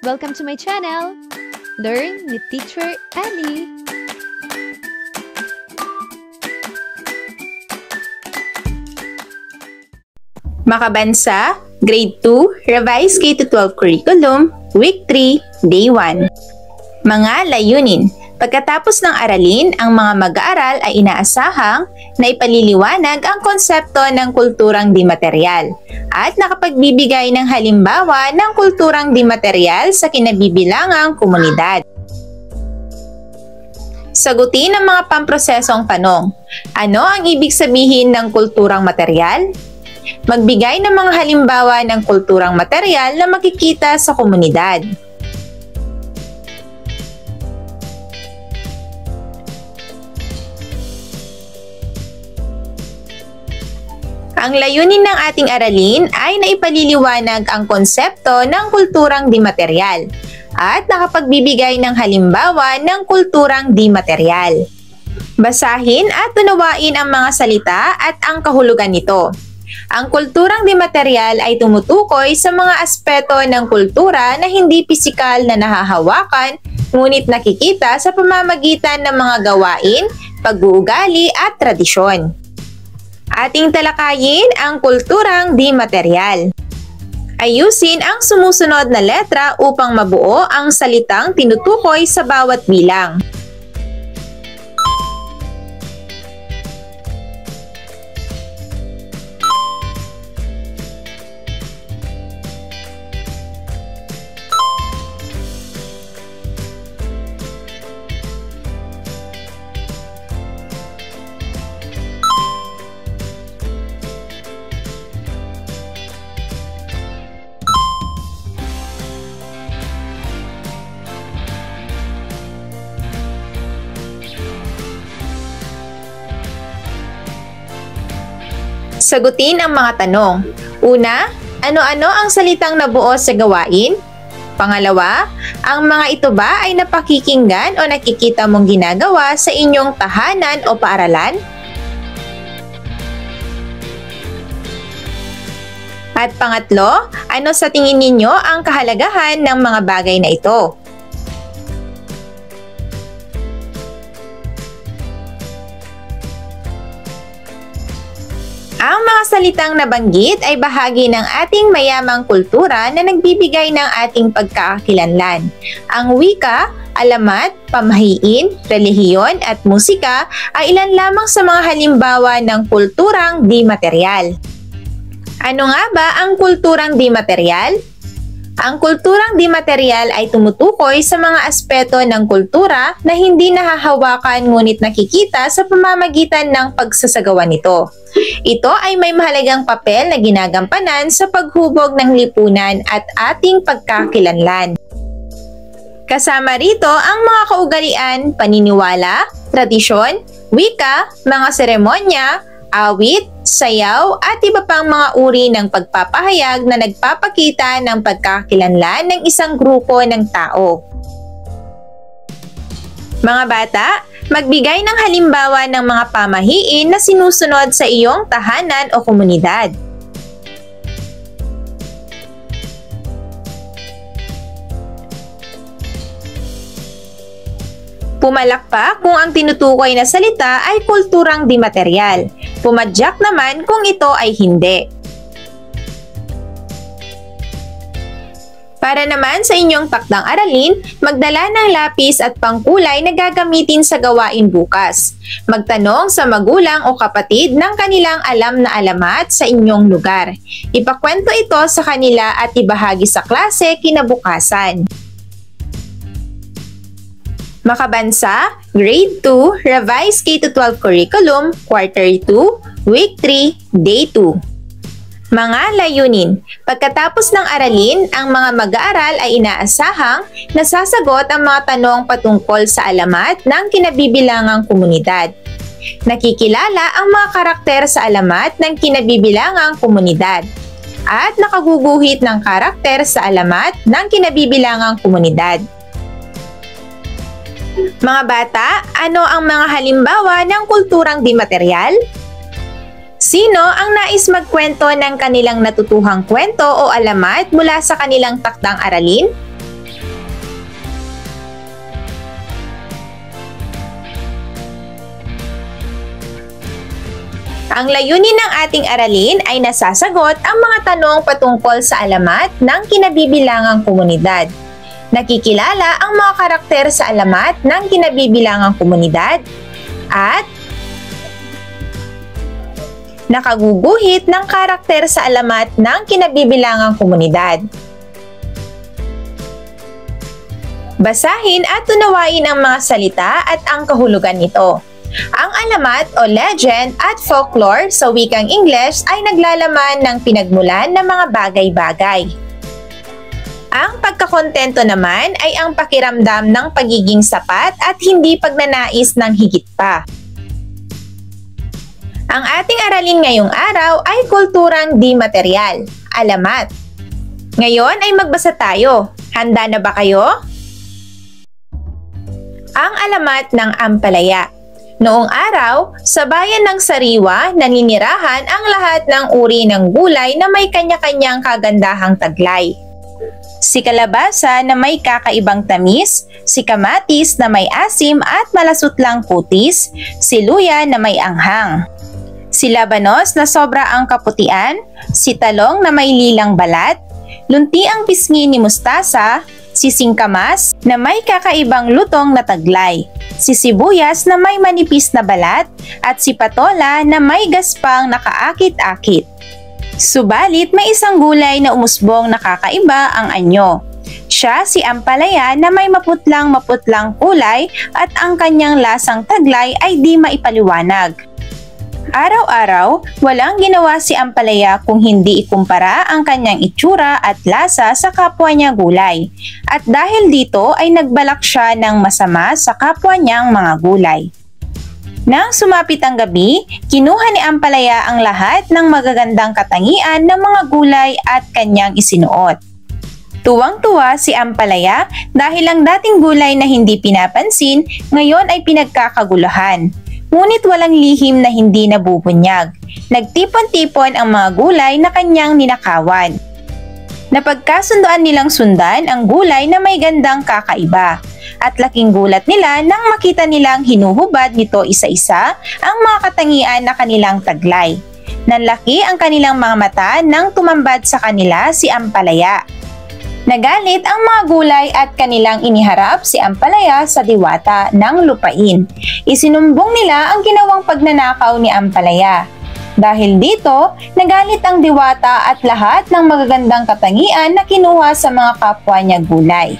Welcome to my channel! Learn with Teacher Ali! Makabansa, Grade 2, Revised K-12 Curriculum, Week 3, Day 1. Mga layunin. Pagkatapos ng aralin, ang mga mag-aaral ay inaasahang na ipaliliwanag ang konsepto ng kulturang di material at nakapagbibigay ng halimbawa ng kulturang di material sa kinabibilangang komunidad. Sagutin ang mga pamprosesong tanong. Ano ang ibig sabihin ng kulturang material? Magbigay ng mga halimbawa ng kulturang material na makikita sa komunidad. Ang layunin ng ating aralin ay naipaliliwanag ang konsepto ng kulturang di material at nakapagbibigay ng halimbawa ng kulturang di material. Basahin at unawain ang mga salita at ang kahulugan nito. Ang kulturang di material ay tumutukoy sa mga aspeto ng kultura na hindi pisikal na nahahawakan ngunit nakikita sa pamamagitan ng mga gawain, pag-uugali at tradisyon. Ating talakayin ang kulturang di material. Ayusin ang sumusunod na letra upang mabuo ang salitang tinutukoy sa bawat bilang. Sagutin ang mga tanong. Una, ano-ano ang salitang nabuo sa gawain? Pangalawa, ang mga ito ba ay napakikinggan o nakikita mong ginagawa sa inyong tahanan o paaralan? At pangatlo, ano sa tingin ninyo ang kahalagahan ng mga bagay na ito? Ang mga salitang nabanggit ay bahagi ng ating mayamang kultura na nagbibigay ng ating pagkakakilanlan. Ang wika, alamat, pamahiin, relihiyon at musika ay ilan lamang sa mga halimbawa ng kulturang di material. Ano nga ba ang kulturang di material? Ang kulturang di material ay tumutukoy sa mga aspeto ng kultura na hindi nahahawakan ngunit nakikita sa pamamagitan ng pagsasagawa nito. Ito ay may mahalagang papel na ginagampanan sa paghubog ng lipunan at ating pagkakakilanlan. Kasama rito ang mga kaugalian, paniniwala, tradisyon, wika, mga seremonya, awit, sayaw at iba pang mga uri ng pagpapahayag na nagpapakita ng pagkakakilanlan ng isang grupo ng tao. Mga bata, magbigay ng halimbawa ng mga pamahiin na sinusunod sa iyong tahanan o komunidad. Pumalakpak kung ang tinutukoy na salita ay kulturang di material. Pumadyak naman kung ito ay hindi. Para naman sa inyong takdang aralin, magdala ng lapis at pangkulay na gagamitin sa gawain bukas. Magtanong sa magulang o kapatid ng kanilang alam na alamat sa inyong lugar. Ipakwento ito sa kanila at ibahagi sa klase kinabukasan. Makabansa, Grade 2, Revised K-12 Curriculum, Quarter 2, Week 3, Day 2. Mga layunin. Pagkatapos ng aralin, ang mga mag-aaral ay inaasahang nasasagot ang mga tanong patungkol sa alamat ng kinabibilangang komunidad. Nakikilala ang mga karakter sa alamat ng kinabibilangang komunidad at nakaguguhit ng karakter sa alamat ng kinabibilangang komunidad. Mga bata, ano ang mga halimbawa ng kulturang di material? Sino ang nais magkwento ng kanilang natutuhang kwento o alamat mula sa kanilang takdang aralin? Ang layunin ng ating aralin ay nasasagot ang mga tanong patungkol sa alamat ng kinabibilangang komunidad. Nakikilala ang mga karakter sa alamat ng kinabibilangang komunidad at nakaguguhit ng karakter sa alamat ng kinabibilangang komunidad. Basahin at unawain ang mga salita at ang kahulugan nito. Ang alamat o legend at folklore sa wikang Ingles ay naglalaman ng pinagmulan ng mga bagay-bagay. Ang pagkakontento naman ay ang pakiramdam ng pagiging sapat at hindi pagnanais ng higit pa. Ang ating aralin ngayong araw ay kulturang di material, alamat. Ngayon ay magbasa tayo. Handa na ba kayo? Ang alamat ng ampalaya. Noong araw, sa bayan ng Sariwa, naninirahan ang lahat ng uri ng gulay na may kanya-kanyang kagandahang taglay. Si kalabasa na may kakaibang tamis, si kamatis na may asim at malasutlang kutis, si luya na may anghang. Si labanos na sobra ang kaputian, si talong na may lilang balat, lunti ang pisngi ni mustasa, si singkamas na may kakaibang lutong na taglay, si sibuyas na may manipis na balat, at si patola na may gaspang nakaakit-akit. Subalit may isang gulay na umusbong nakakaiba ang anyo. Siya si ampalaya na may maputlang kulay at ang kanyang lasang taglay ay di maipaliwanag. Araw-araw, walang ginawa si ampalaya kung hindi ikumpara ang kanyang itsura at lasa sa kapwa niya gulay. At dahil dito ay nagbalak siya ng masama sa kapwa niyang mga gulay. Nang sumapit ang gabi, kinuha ni ampalaya ang lahat ng magagandang katangian ng mga gulay at kanyang isinuot. Tuwang-tuwa si ampalaya dahil ang dating gulay na hindi pinapansin ngayon ay pinagkakaguluhan. Ngunit walang lihim na hindi nabubunyag. Nagtipon-tipon ang mga gulay na kanyang ninakawan. Napagkasundoan nilang sundan ang gulay na may gandang kakaiba. At laking gulat nila nang makita nilang hinuhubad nito isa-isa ang mga katangian na kanilang taglay. Nanlaki ang kanilang mga mata nang tumambad sa kanila si ampalaya. Nagalit ang mga gulay at kanilang iniharap si ampalaya sa diwata ng lupain. Isinumbong nila ang ginawang pagnanakaw ni ampalaya. Dahil dito, nagalit ang diwata at lahat ng magagandang katangian na kinuha sa mga kapwa niya gulay.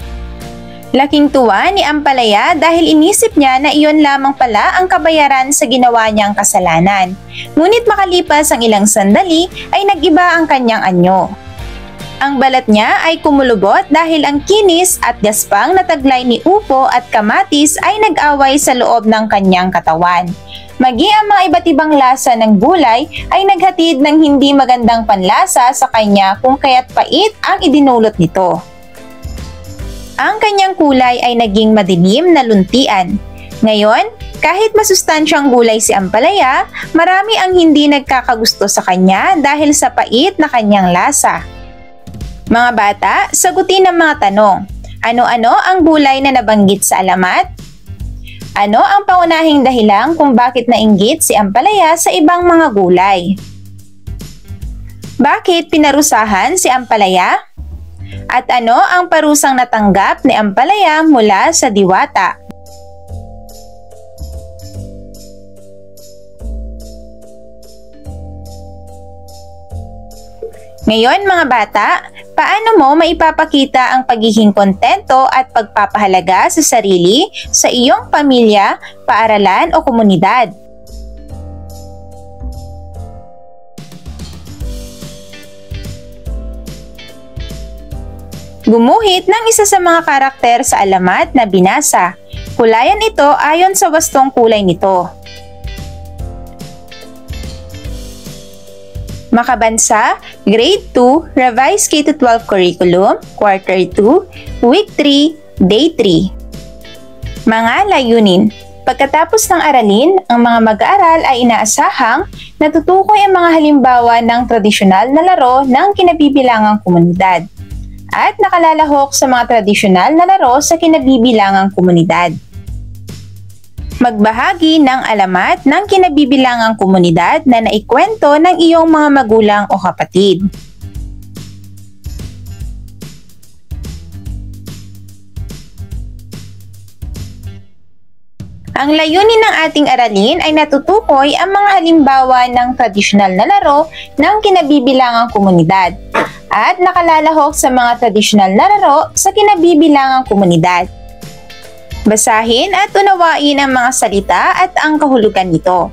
Laking tuwa ni ampalaya dahil inisip niya na iyon lamang pala ang kabayaran sa ginawa niyang kasalanan. Ngunit makalipas ang ilang sandali ay nag-iba ang kanyang anyo. Ang balat niya ay kumulubot dahil ang kinis at gaspang na taglay ni upo at kamatis ay nag-away sa loob ng kanyang katawan. Maging ang mga iba't ibang lasa ng gulay ay naghatid ng hindi magandang panlasa sa kanya kung kaya't pait ang idinulot nito. Ang kanyang kulay ay naging madilim na luntian. Ngayon, kahit masustansyang gulay si ampalaya, marami ang hindi nagkakagusto sa kanya dahil sa pait na kanyang lasa. Mga bata, sagutin ang mga tanong. Ano-ano ang gulay na nabanggit sa alamat? Ano ang pangunahing dahilan kung bakit nainggit si ampalaya sa ibang mga gulay? Bakit pinarusahan si ampalaya? At ano ang parusang natanggap ni ampalaya mula sa diwata? Ngayon mga bata, paano mo maipapakita ang pagiging kontento at pagpapahalaga sa sarili, sa iyong pamilya, paaralan o komunidad? Gumuhit ng isa sa mga karakter sa alamat na binasa. Kulayan ito ayon sa wastong kulay nito. Makabansa, Grade 2, Revised K-12 Curriculum, Quarter 2, Week 3, Day 3. Mga layunin. Pagkatapos ng aralin, ang mga mag-aaral ay inaasahang natutukoy ang mga halimbawa ng tradisyonal na laro ng kinabibilangang komunidad at nakalalahok sa mga tradisyonal na laro sa kinabibilangang komunidad. Magbahagi ng alamat ng kinabibilangang komunidad na naikwento ng iyong mga magulang o kapatid. Ang layunin ng ating aralin ay natutukoy ang mga halimbawa ng tradisyonal na laro ng kinabibilangang komunidad at nakalalahok sa mga tradisyonal na laro sa kinabibilangang komunidad. Basahin at unawain ang mga salita at ang kahulugan nito.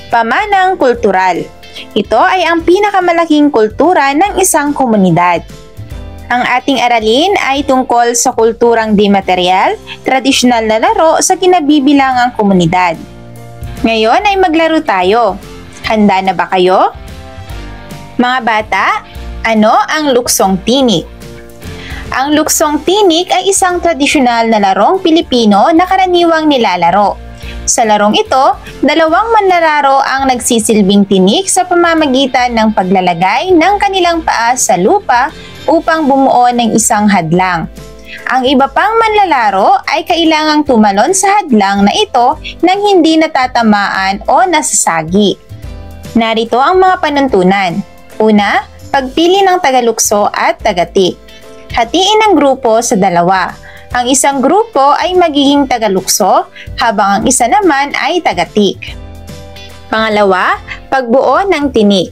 Pamanang kultural. Ito ay ang pinakamalaking kultura ng isang komunidad. Ang ating aralin ay tungkol sa kulturang di material, tradisyonal na laro sa kinabibilangang komunidad. Ngayon ay maglaro tayo. Handa na ba kayo? Mga bata, ano ang luksong tinik? Ang luksong tinik ay isang tradisyonal na larong Pilipino na karaniwang nilalaro. Sa larong ito, dalawang manlalaro ang nagsisilbing tinik sa pamamagitan ng paglalagay ng kanilang paa sa lupa upang bumuo ng isang hadlang. Ang iba pang manlalaro ay kailangang tumalon sa hadlang na ito nang hindi natatamaan o nasasagi. Narito ang mga panuntunan. Una, pagpili ng tagalukso at tagatik. Hatiin ang grupo sa dalawa. Ang isang grupo ay magiging tagalukso habang ang isa naman ay tagatik. Pangalawa, pagbuo ng tinik.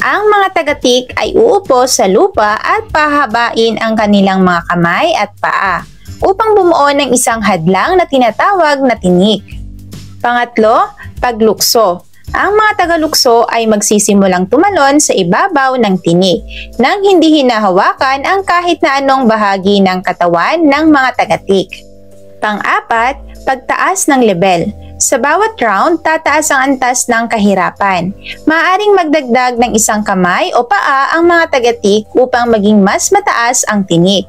Ang mga tagatik ay uupo sa lupa at pahabain ang kanilang mga kamay at paa upang bumuo ng isang hadlang na tinatawag na tinik. Pangatlo, paglukso. Ang mga tagalukso ay magsisimulang tumalon sa ibabaw ng tinik nang hindi hinahawakan ang kahit na anong bahagi ng katawan ng mga tagatik. Pang-apat, pagtaas ng level. Sa bawat round, tataas ang antas ng kahirapan. Maaaring magdagdag ng isang kamay o paa ang mga tagatik upang maging mas mataas ang tinik.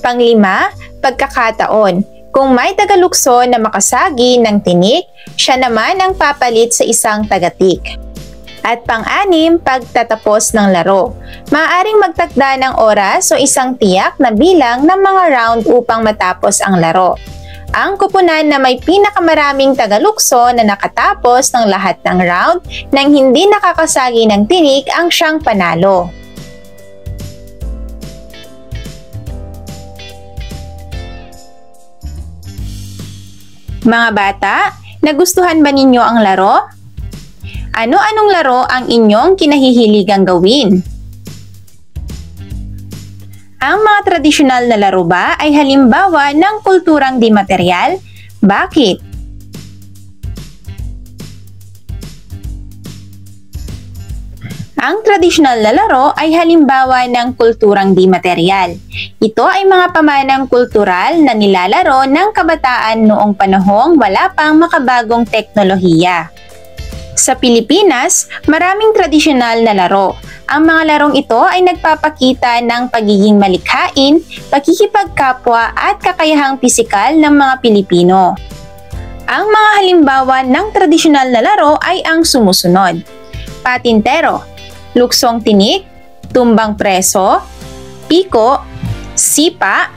Panglima, pagkakataon. Kung may tagalukso na makasagi ng tinik, siya naman ang papalit sa isang tagatik. At pang-anim, pagtatapos ng laro. Maaaring magtakda ng oras o isang tiyak na bilang ng mga round upang matapos ang laro. Ang kupunan na may pinakamaraming tagalukso na nakatapos ng lahat ng round nang hindi nakakasagi ng tinik ang siyang panalo. Mga bata, nagustuhan ba ninyo ang laro? Ano-anong laro ang inyong kinahihiligang gawin? Ang mga tradisyonal na laro ba ay halimbawa ng kulturang di material? Bakit? Ang tradisyonal na laro ay halimbawa ng kulturang di material. Ito ay mga pamanang kultural na nilalaro ng kabataan noong panahong wala pang makabagong teknolohiya. Sa Pilipinas, maraming tradisyonal na laro. Ang mga larong ito ay nagpapakita ng pagiging malikhain, pakikipagkapwa at kakayahang pisikal ng mga Pilipino. Ang mga halimbawa ng tradisyonal na laro ay ang sumusunod: patintero, luksong tinik, tumbang preso, piko, sipa,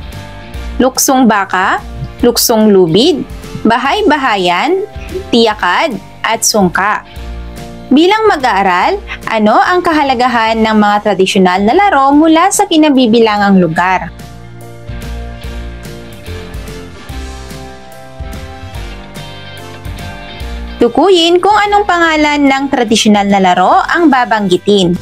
luksong baka, luksong lubid, bahay-bahayan, tiyakad, at sungka. Bilang mag-aaral, ano ang kahalagahan ng mga tradisyonal na laro mula sa kinabibilangang lugar? Tukuyin kung anong pangalan ng tradisyonal na laro ang babanggitin.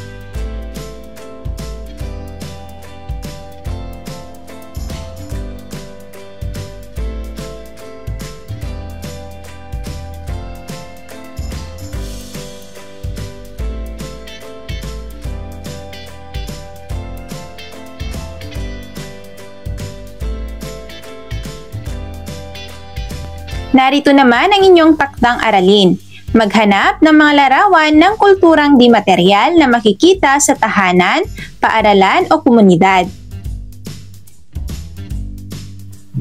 Narito naman ang inyong takdang aralin. Maghanap ng mga larawan ng kulturang di material na makikita sa tahanan, paaralan o komunidad.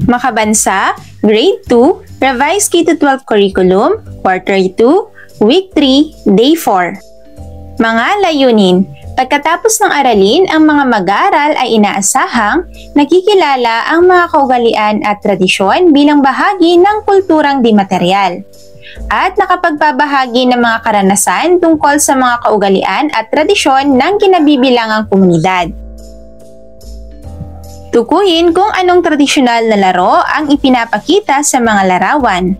Makabansa, Grade 2, Revised K-12 Curriculum, Quarter 2, Week 3, Day 4. Mga layunin: Pagkatapos ng aralin, ang mga mag-aaral ay inaasahang nakikilala ang mga kaugalian at tradisyon bilang bahagi ng kulturang di material at nakapagbabahagi ng mga karanasan tungkol sa mga kaugalian at tradisyon ng kinabibilangang komunidad. Tukuyin kung anong tradisyonal na laro ang ipinapakita sa mga larawan.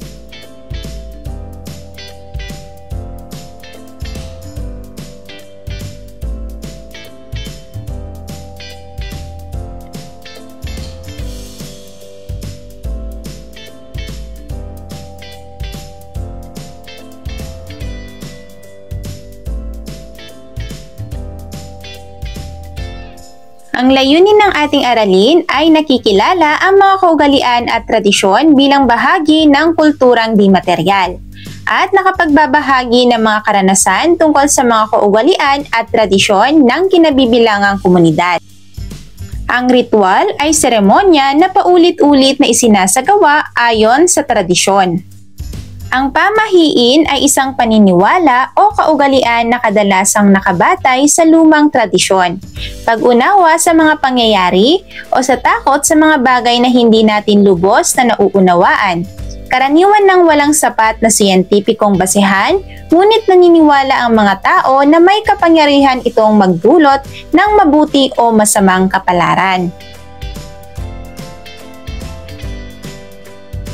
Ang layunin ng ating aralin ay nakikilala ang mga kaugalian at tradisyon bilang bahagi ng kulturang di material at nakapagbabahagi ng mga karanasan tungkol sa mga kaugalian at tradisyon ng kinabibilangang komunidad. Ang ritual ay seremonya na paulit-ulit na isinasagawa ayon sa tradisyon. Ang pamahiin ay isang paniniwala o kaugalian na kadalasang nakabatay sa lumang tradisyon, pag-unawa sa mga pangyayari o sa takot sa mga bagay na hindi natin lubos na nauunawaan. Karaniwan ng walang sapat na siyentipikong basehan, ngunit naniniwala ang mga tao na may kapangyarihan itong magdulot ng mabuti o masamang kapalaran.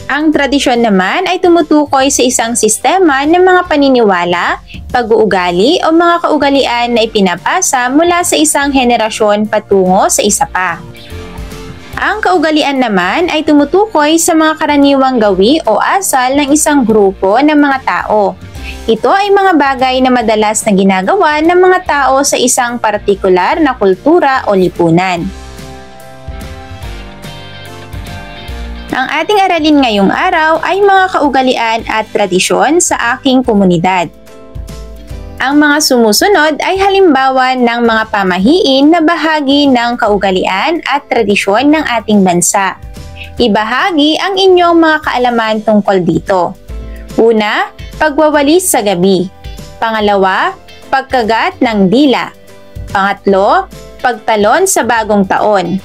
Ang tradisyon naman ay tumutukoy sa isang sistema ng mga paniniwala, pag-uugali o mga kaugalian na ipinapasa mula sa isang henerasyon patungo sa isa pa. Ang kaugalian naman ay tumutukoy sa mga karaniwang gawi o asal ng isang grupo ng mga tao. Ito ay mga bagay na madalas na ginagawa ng mga tao sa isang partikular na kultura o lipunan. Ang ating aralin ngayong araw ay mga kaugalian at tradisyon sa aking komunidad. Ang mga sumusunod ay halimbawa ng mga pamahiin na bahagi ng kaugalian at tradisyon ng ating bansa. Ibahagi ang inyong mga kaalaman tungkol dito. Una, pagwawalis sa gabi. Pangalawa, pagkagat ng dila. Pangatlo, pagtalon sa bagong taon.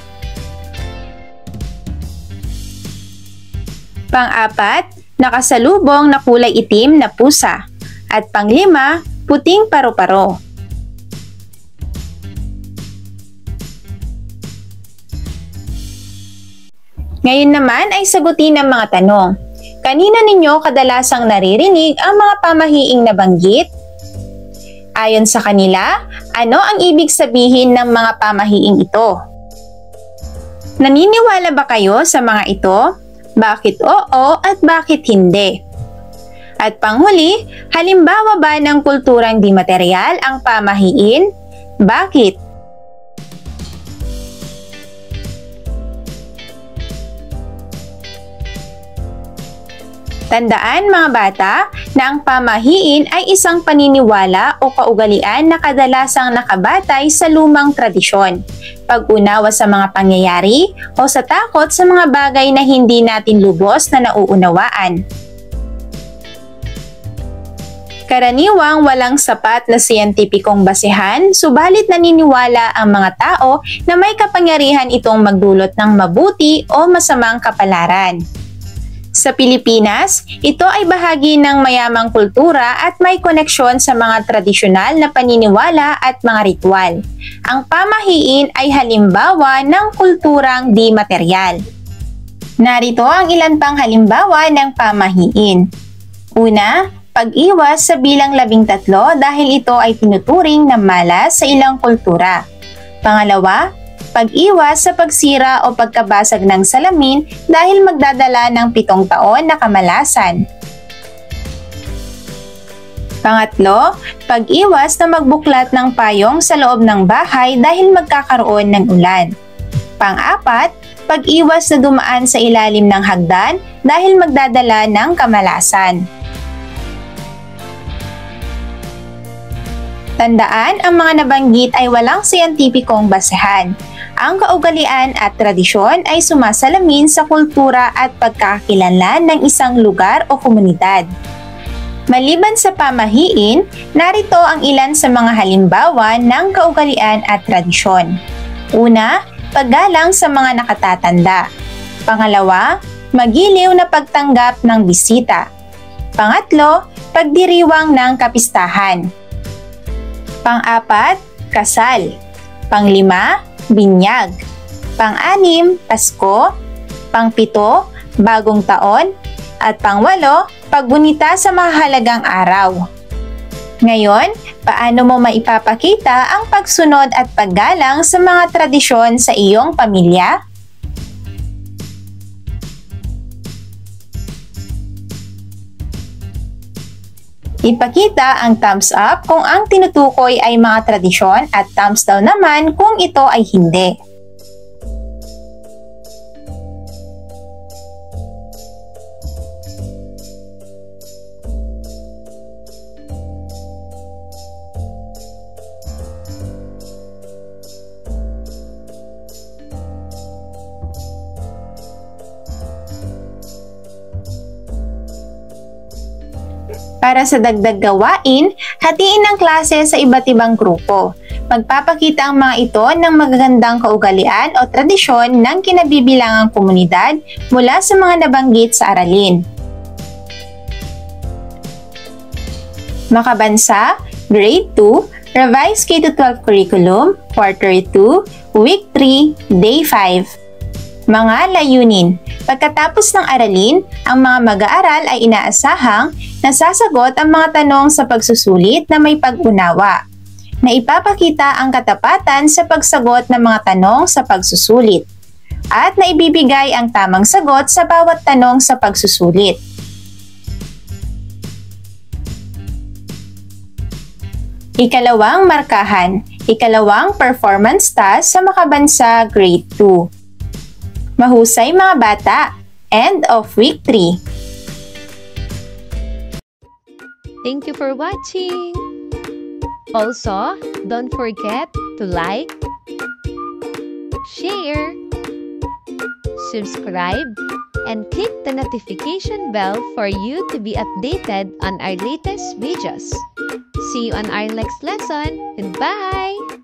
Pang-apat, nakasalubong na kulay itim na pusa. At pang-lima, puting paru-paro. Ngayon naman ay sagutin ang mga tanong. Kanina ninyo kadalasang naririnig ang mga pamahiing nabanggit? Ayon sa kanila, ano ang ibig sabihin ng mga pamahiing ito? Naniniwala ba kayo sa mga ito? Bakit oo at bakit hindi? At panghuli, halimbawa ba ng kulturang di material ang pamahiin? Bakit? Tandaan mga bata na ang pamahiin ay isang paniniwala o kaugalian na kadalasang nakabatay sa lumang tradisyon, pag-unawa sa mga pangyayari o sa takot sa mga bagay na hindi natin lubos na nauunawaan. Karaniwang walang sapat na siyentipikong basehan, subalit naniniwala ang mga tao na may kapangyarihan itong magdulot ng mabuti o masamang kapalaran. Sa Pilipinas, ito ay bahagi ng mayamang kultura at may koneksyon sa mga tradisyonal na paniniwala at mga ritual. Ang pamahiin ay halimbawa ng kulturang di material. Narito ang ilan pang halimbawa ng pamahiin. Una, pag-iwas sa bilang 13 dahil ito ay tinuturing na malas sa ilang kultura. Pangalawa, pag-iwas sa pagsira o pagkabasag ng salamin dahil magdadala ng 7 taon na kamalasan. Pangatlo, pag-iwas na magbuklat ng payong sa loob ng bahay dahil magkakaroon ng ulan. Pang-apat, pag-iwas na dumaan sa ilalim ng hagdan dahil magdadala ng kamalasan. Tandaan, ang mga nabanggit ay walang siyentipikong basehan. Ang kaugalian at tradisyon ay sumasalamin sa kultura at pagkakakilanlan ng isang lugar o komunidad. Maliban sa pamahiin, narito ang ilan sa mga halimbawa ng kaugalian at tradisyon. Una, paggalang sa mga nakatatanda. Pangalawa, magiliw na pagtanggap ng bisita. Pangatlo, pagdiriwang ng kapistahan. Pang-apat, kasal. Pang-lima, binyag. Pang-anim, Pasko. Pang-pito, bagong taon. At pang-walo, paggunita sa mahalagang araw. Ngayon, paano mo maipapakita ang pagsunod at paggalang sa mga tradisyon sa iyong pamilya? Ipakita ang thumbs up kung ang tinutukoy ay mga tradisyon at thumbs down naman kung ito ay hindi. Para sa dagdag gawain, hatiin ang klase sa iba't ibang grupo. Magpapakita ang mga ito ng magagandang kaugalian o tradisyon ng kinabibilangang komunidad mula sa mga nabanggit sa aralin. Makabansa, Grade 2, Revised K-12 Curriculum, Quarter 2, Week 3, Day 5. Mga layunin. Pagkatapos ng aralin, ang mga mag-aaral ay inaasahang nasasagot ang mga tanong sa pagsusulit na may pag-unawa, na ipapakita ang katapatan sa pagsagot ng mga tanong sa pagsusulit, at na ibibigay ang tamang sagot sa bawat tanong sa pagsusulit. Ikalawang markahan. Ikalawang performance task sa Makabansa Grade 2. Mahusay mga bata! End of Week 3. Thank you for watching! Also, don't forget to like, share, subscribe, and click the notification bell for you to be updated on our latest videos. See you on our next lesson. Goodbye!